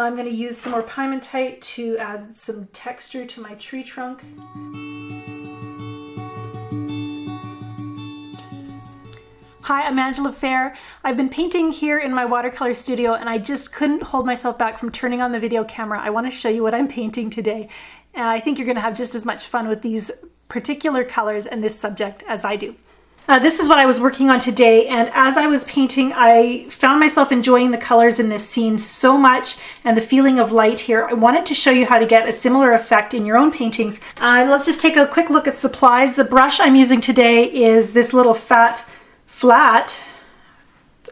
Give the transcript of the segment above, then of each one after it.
I'm going to use some more Piemontite to add some texture to my tree trunk. Hi, I'm Angela Fehr. I've been painting here in my watercolor studio and I just couldn't hold myself back from turning on the video camera. I want to show you what I'm painting today. I think you're going to have just as much fun with these particular colors and this subject as I do. This is what I was working on today, and as I was painting I found myself enjoying the colors in this scene so much and the feeling of light here. I wanted to show you how to get a similar effect in your own paintings. Let's just take a quick look at supplies. The brush I'm using today is this little flat.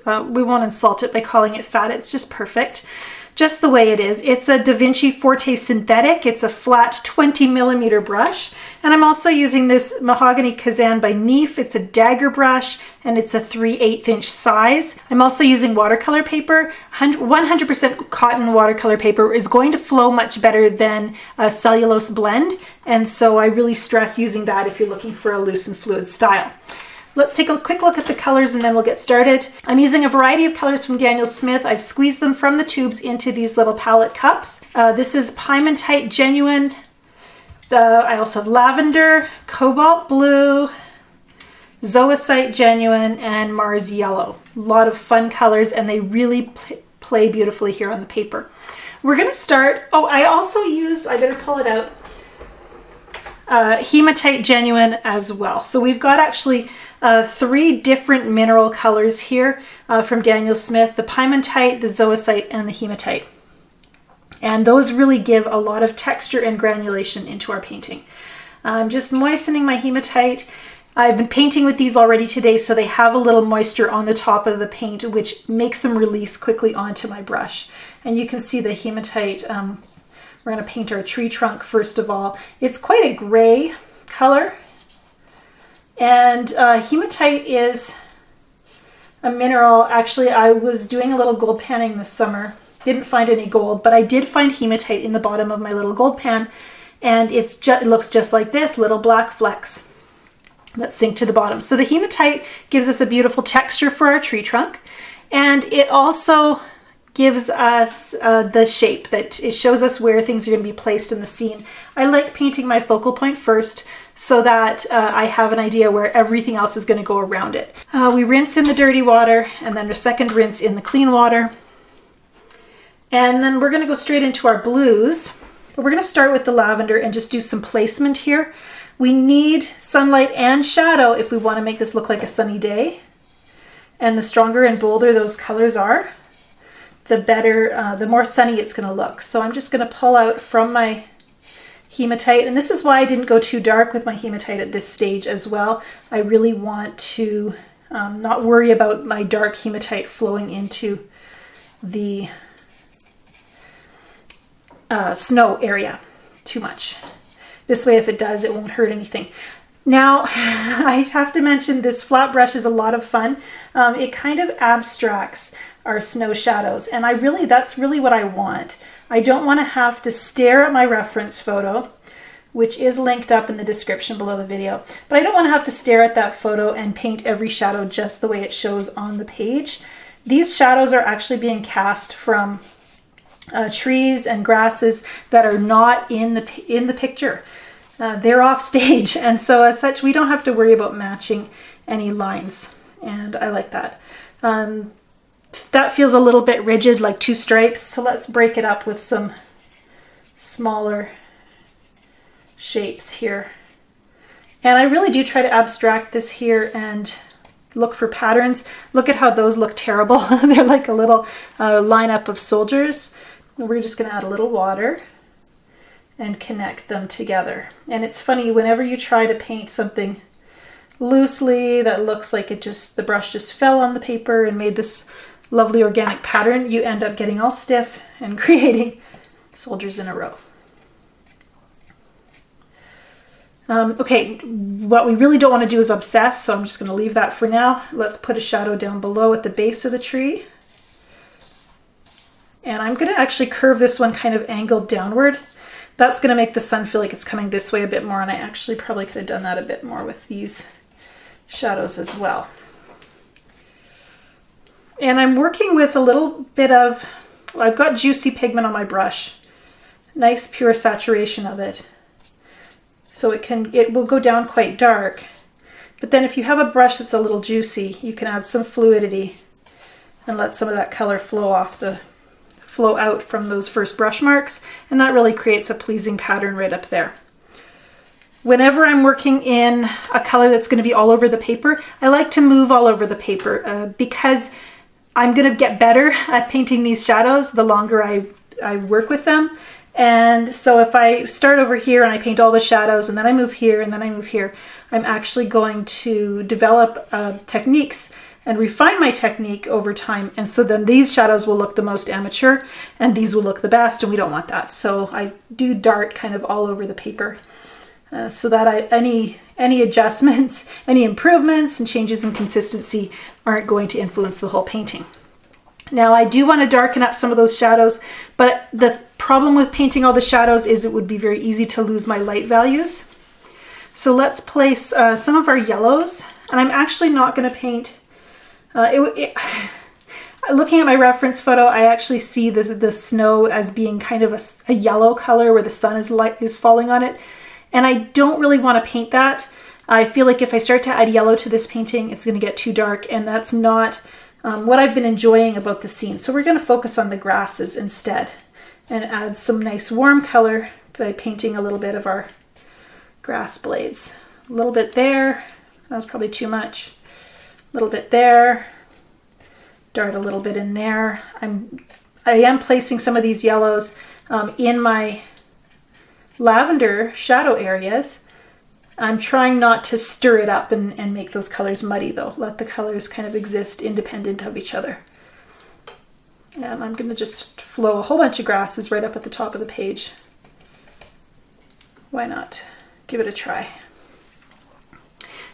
We won't insult it by calling it fat, it's just perfect, just the way it is. It's a Vinci Forte Synthetic. It's a flat 20mm brush, and I'm also using this Mahogany Kazan by Neef. It's a dagger brush and it's a 3/8 inch size. I'm also using watercolor paper. 100% cotton watercolor paper is going to flow much better than a cellulose blend, and so I really stress using that if you're looking for a loose and fluid style. Let's take a quick look at the colors and then we'll get started. I'm using a variety of colors from Daniel Smith. I've squeezed them from the tubes into these little palette cups. This is Piemontite Genuine. I also have Lavender, Cobalt Blue, Zoisite Genuine, and Mars Yellow. A lot of fun colors and they really play beautifully here on the paper. We're going to start, I also used, I better pull it out, Hematite Genuine as well. So we've got actually 3 different mineral colors here from Daniel Smith: the Piemontite, the Zoisite, and the Hematite. And those really give a lot of texture and granulation into our painting. I'm just moistening my Hematite. I've been painting with these already today, so they have a little moisture on the top of the paint, which makes them release quickly onto my brush. And you can see the Hematite. We're going to paint our tree trunk first of all. It's quite a gray color. And Hematite is a mineral. Actually, I was doing a little gold panning this summer. Didn't find any gold, but I did find Hematite in the bottom of my little gold pan. And it looks just like this, little black flecks that sink to the bottom. So the Hematite gives us a beautiful texture for our tree trunk. And it also gives us the shape, that it shows us where things are going to be placed in the scene. I like painting my focal point first so that I have an idea where everything else is going to go around it. We rinse in the dirty water and then a second rinse in the clean water. And then we're going to go straight into our blues. But we're going to start with the lavender and just do some placement here. We need sunlight and shadow if we want to make this look like a sunny day. And the stronger and bolder those colors are, the better, the more sunny it's going to look. So I'm just going to pull out from my Hematite, and this is why I didn't go too dark with my Hematite at this stage as well. I really want to not worry about my dark Hematite flowing into the snow area too much. This way, if it does, it won't hurt anything. Now, I have to mention this flat brush is a lot of fun. It kind of abstracts our snow shadows, and that's really what I want. I don't want to have to stare at my reference photo, which is linked up in the description below the video, but I don't want to have to stare at that photo and paint every shadow just the way it shows on the page. These shadows are actually being cast from trees and grasses that are not in the picture. They're off stage, and so as such we don't have to worry about matching any lines, and I like that. That feels a little bit rigid, like 2 stripes, so let's break it up with some smaller shapes here. And I really do try to abstract this here and look for patterns. Look at how those look terrible. They're like a little lineup of soldiers. We're just going to add a little water and connect them together. And it's funny, whenever you try to paint something loosely that looks like the brush just fell on the paper and made this lovely organic pattern, you end up getting all stiff and creating soldiers in a row. Okay, what we really don't want to do is obsess, so I'm just going to leave that for now. Let's put a shadow down below at the base of the tree. And I'm going to actually curve this one kind of angled downward. That's going to make the sun feel like it's coming this way a bit more, and I actually probably could have done that a bit more with these shadows as well. And I'm working with a little bit of I've got juicy pigment on my brush. Nice pure saturation of it. So it will go down quite dark. But then if you have a brush that's a little juicy, you can add some fluidity and let some of that color flow out from those first brush marks, and that really creates a pleasing pattern right up there. Whenever I'm working in a color that's going to be all over the paper, I like to move all over the paper because I'm going to get better at painting these shadows the longer I work with them. And so if I start over here and I paint all the shadows and then I move here and then I move here, I'm actually going to develop techniques and refine my technique over time. And so then these shadows will look the most amateur and these will look the best, and we don't want that. So I do dart kind of all over the paper so that any adjustments, any improvements and changes in consistency aren't going to influence the whole painting. Now I do want to darken up some of those shadows, but the problem with painting all the shadows is it would be very easy to lose my light values. So let's place some of our yellows, and I'm actually not going to paint looking at my reference photo, I actually see the snow as being kind of a yellow color where the sun is falling on it. And I don't really want to paint that. I feel like if I start to add yellow to this painting, it's going to get too dark, and that's not what I've been enjoying about the scene. So we're going to focus on the grasses instead and add some nice warm color by painting a little bit of our grass blades. A little bit there. That was probably too much. A little bit there, dart a little bit in there. I am placing some of these yellows in my lavender shadow areas. I'm trying not to stir it up and make those colors muddy though. Let the colors kind of exist independent of each other. And I'm going to just flow a whole bunch of grasses right up at the top of the page. Why not? Give it a try.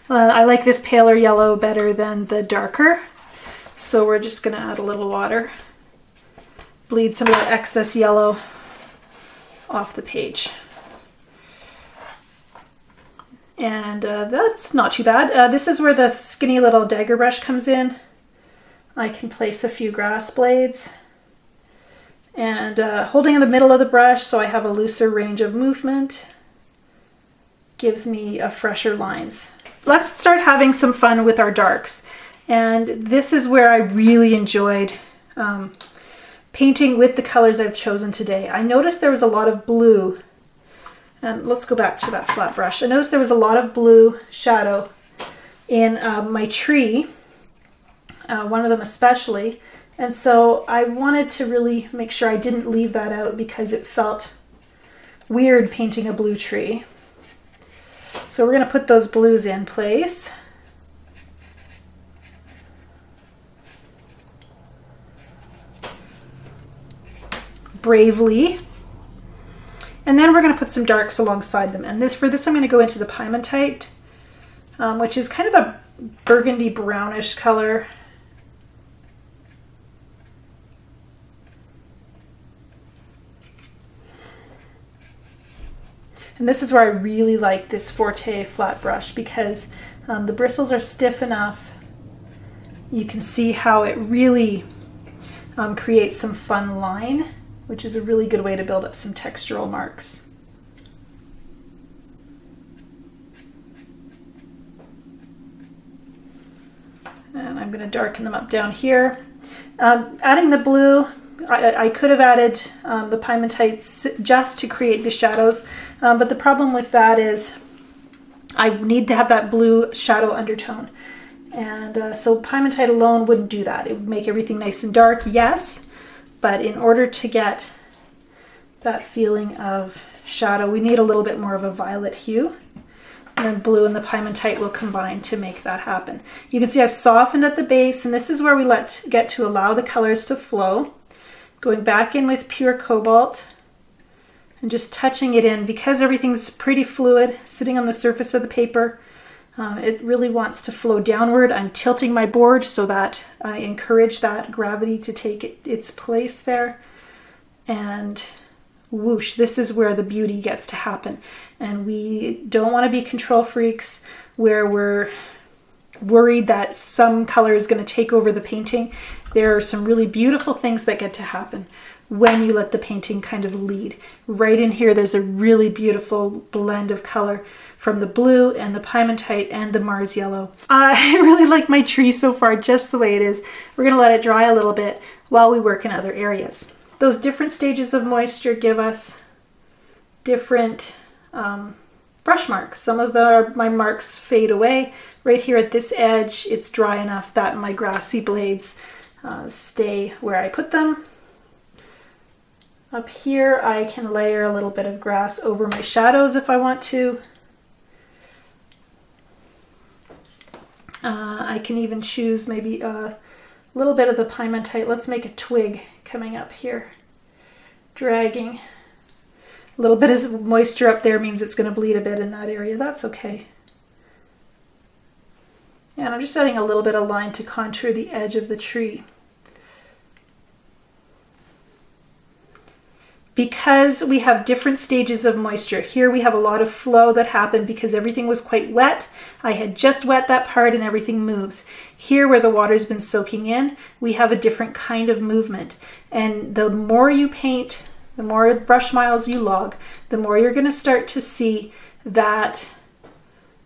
I like this paler yellow better than the darker, so we're just going to add a little water, bleed some of that excess yellow off the page. And that's not too bad. This is where the skinny little dagger brush comes in. I can place a few grass blades and holding in the middle of the brush so I have a looser range of movement gives me fresher lines. Let's start having some fun with our darks. And this is where I really enjoyed painting with the colors I've chosen today. I noticed there was a lot of blue. And let's go back to that flat brush. I noticed there was a lot of blue shadow in my tree, one of them especially. And so I wanted to really make sure I didn't leave that out because it felt weird painting a blue tree. So we're going to put those blues in place. Bravely. And then we're going to put some darks alongside them. And for this I'm going to go into the Piemontite, which is kind of a burgundy brownish color. And this is where I really like this Forte flat brush because the bristles are stiff enough. You can see how it really creates some fun line, which is a really good way to build up some textural marks. And I'm going to darken them up down here. Adding the blue, I could have added the Piemontite just to create the shadows, but the problem with that is I need to have that blue shadow undertone. And so Piemontite alone wouldn't do that. It would make everything nice and dark, yes, but in order to get that feeling of shadow, we need a little bit more of a violet hue. And then blue and the Piemontite will combine to make that happen. You can see I've softened at the base, and this is where we get to allow the colors to flow. Going back in with pure Cobalt and just touching it in because everything's pretty fluid sitting on the surface of the paper. It really wants to flow downward. I'm tilting my board so that I encourage that gravity to take its place there. And whoosh, this is where the beauty gets to happen. And we don't want to be control freaks where we're worried that some color is going to take over the painting. There are some really beautiful things that get to happen when you let the painting kind of lead. Right in here, there's a really beautiful blend of color from the blue and the Piemontite and the Mars yellow. I really like my tree so far, just the way it is. We're gonna let it dry a little bit while we work in other areas. Those different stages of moisture give us different brush marks. Some of my marks fade away. Right here at this edge, it's dry enough that my grassy blades stay where I put them. Up here, I can layer a little bit of grass over my shadows if I want to. I can even choose maybe a little bit of the Piemontite. Let's make a twig coming up here. Dragging. A little bit of moisture up there means it's going to bleed a bit in that area. That's okay. And I'm just adding a little bit of line to contour the edge of the tree. Because we have different stages of moisture, here we have a lot of flow that happened because everything was quite wet. I had just wet that part and everything moves. Here where the water's been soaking in, we have a different kind of movement. And the more you paint, the more brush miles you log, the more you're going to start to see that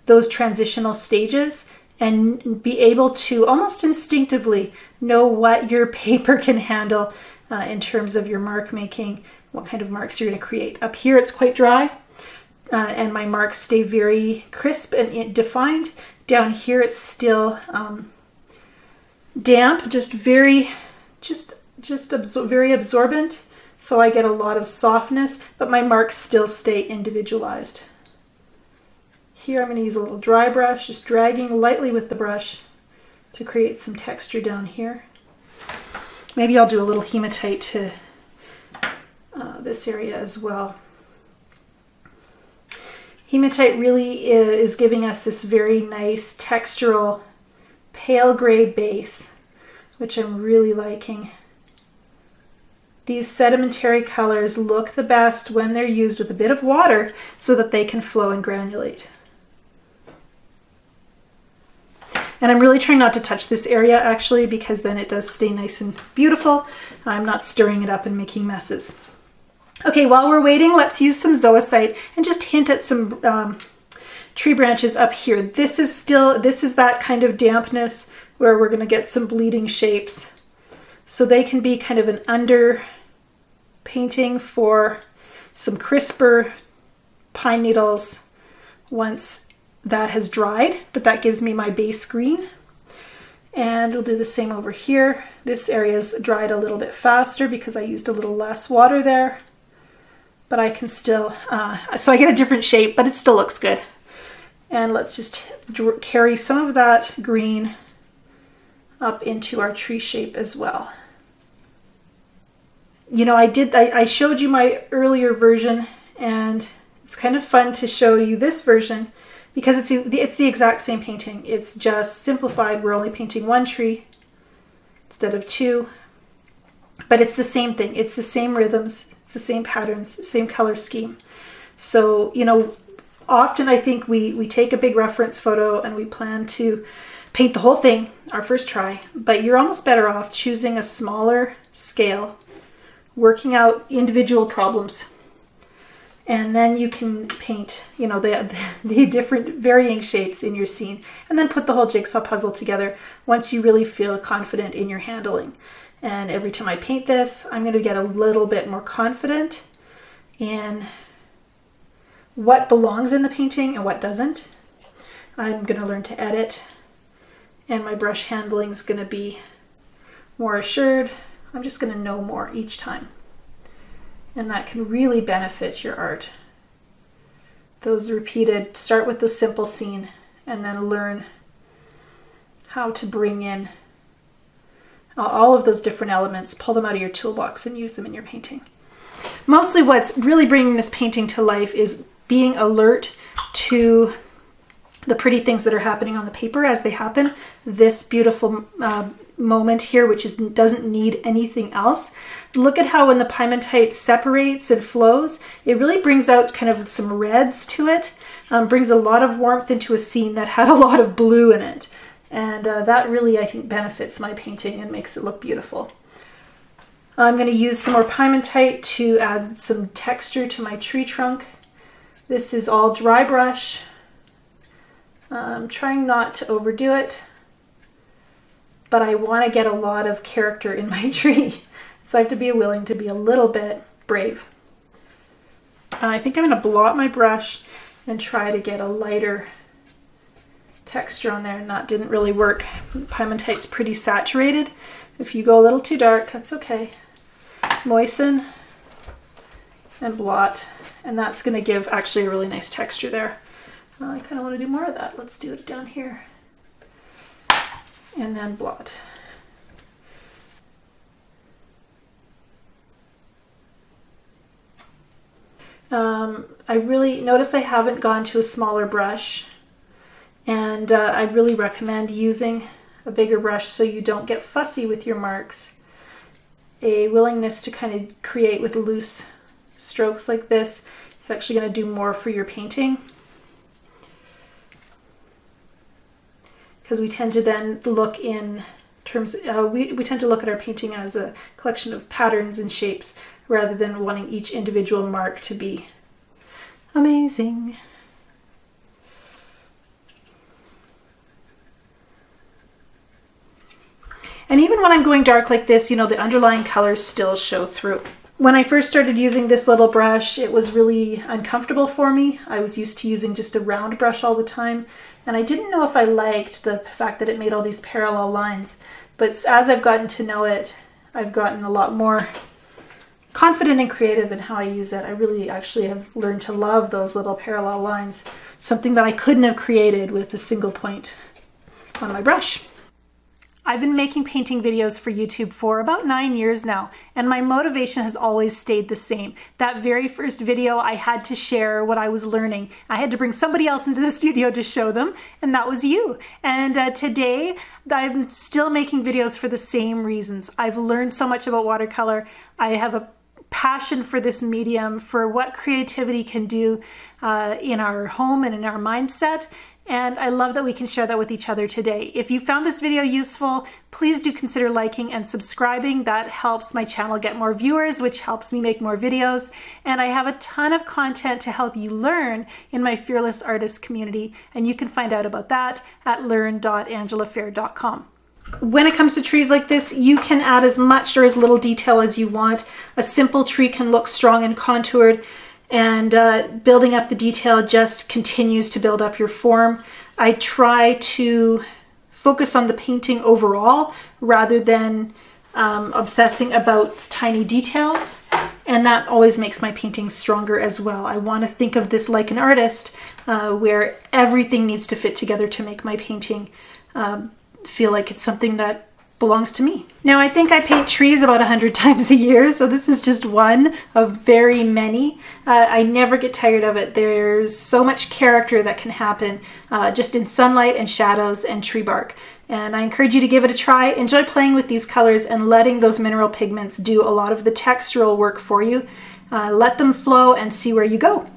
those transitional stages and be able to almost instinctively know what your paper can handle in terms of your mark making, what kind of marks you're going to create. Up here it's quite dry and my marks stay very crisp and defined. Down here it's still damp, very absorbent, so I get a lot of softness, but my marks still stay individualized. Here I'm going to use a little dry brush, just dragging lightly with the brush to create some texture down here. Maybe I'll do a little hematite to this area as well. Hematite really is giving us this very nice textural pale gray base, which I'm really liking. These sedimentary colors look the best when they're used with a bit of water so that they can flow and granulate. And I'm really trying not to touch this area actually, because then it does stay nice and beautiful. I'm not stirring it up and making messes. Okay, while we're waiting, let's use some Zoisite and just hint at some tree branches up here. This is that kind of dampness where we're going to get some bleeding shapes. So they can be kind of an under painting for some crisper pine needles once that has dried, but that gives me my base green. And we'll do the same over here. This area's dried a little bit faster because I used a little less water there, but I can still, so I get a different shape, but it still looks good. And let's just carry some of that green up into our tree shape as well. You know, I showed you my earlier version, and it's kind of fun to show you this version because it's the exact same painting. It's just simplified. We're only painting one tree instead of two, but it's the same thing. It's the same rhythms, it's the same patterns, same color scheme. So, you know, often I think we take a big reference photo and we plan to paint the whole thing our first try, but you're almost better off choosing a smaller scale, working out individual problems, and then you can paint, you know, the different varying shapes in your scene, and then put the whole jigsaw puzzle together once you really feel confident in your handling. And every time I paint this, I'm going to get a little bit more confident in what belongs in the painting and what doesn't. I'm going to learn to edit, and my brush handling is going to be more assured. I'm just going to know more each time. And that can really benefit your art. Those repeated, start with the simple scene and then learn how to bring in all of those different elements, pull them out of your toolbox and use them in your painting. Mostly what's really bringing this painting to life is being alert to the pretty things that are happening on the paper as they happen. This beautiful moment here, which doesn't need anything else. Look at how when the Piemontite separates and flows, it really brings out kind of some reds to it, brings a lot of warmth into a scene that had a lot of blue in it. And that really, I think, benefits my painting and makes it look beautiful. I'm going to use some more Piemontite to add some texture to my tree trunk. This is all dry brush. I'm trying not to overdo it, but I want to get a lot of character in my tree. So I have to be willing to be a little bit brave. I think I'm going to blot my brush and try to get a lighter texture on there, and that didn't really work. Piemontite's pretty saturated. If you go a little too dark, that's okay. Moisten and blot, and that's going to give actually a really nice texture there. I kind of want to do more of that. Let's do it down here. And then blot. I really notice I haven't gone to a smaller brush, and I really recommend using a bigger brush so you don't get fussy with your marks. A willingness to kind of create with loose strokes like this is actually going to do more for your painting, because we tend to then look in terms we tend to look at our painting as a collection of patterns and shapes rather than wanting each individual mark to be amazing. And even when I'm going dark like this, you know, the underlying colors still show through. When I first started using this little brush, it was really uncomfortable for me. I was used to using just a round brush all the time, and I didn't know if I liked the fact that it made all these parallel lines. But as I've gotten to know it, I've gotten a lot more confident and creative in how I use it. I really actually have learned to love those little parallel lines, something that I couldn't have created with a single point on my brush. I've been making painting videos for YouTube for about 9 years now, and my motivation has always stayed the same. That very first video, I had to share what I was learning. I had to bring somebody else into the studio to show them, and that was you. And today, I'm still making videos for the same reasons. I've learned so much about watercolor. I have a passion for this medium, for what creativity can do in our home and in our mindset. And I love that we can share that with each other today. If you found this video useful, please do consider liking and subscribing. That helps my channel get more viewers, which helps me make more videos. And I have a ton of content to help you learn in my Fearless Artist community. And you can find out about that at learn.angelafehr.com. When it comes to trees like this, you can add as much or as little detail as you want. A simple tree can look strong and contoured, and building up the detail just continues to build up your form. I try to focus on the painting overall rather than obsessing about tiny details, and that always makes my paintings stronger as well. I want to think of this like an artist, where everything needs to fit together to make my painting feel like it's something that belongs to me. Now, I think I paint trees about 100 times a year, so this is just one of very many. I never get tired of it. There's so much character that can happen just in sunlight and shadows and tree bark. And I encourage you to give it a try. Enjoy playing with these colors and letting those mineral pigments do a lot of the textural work for you. Let them flow and see where you go.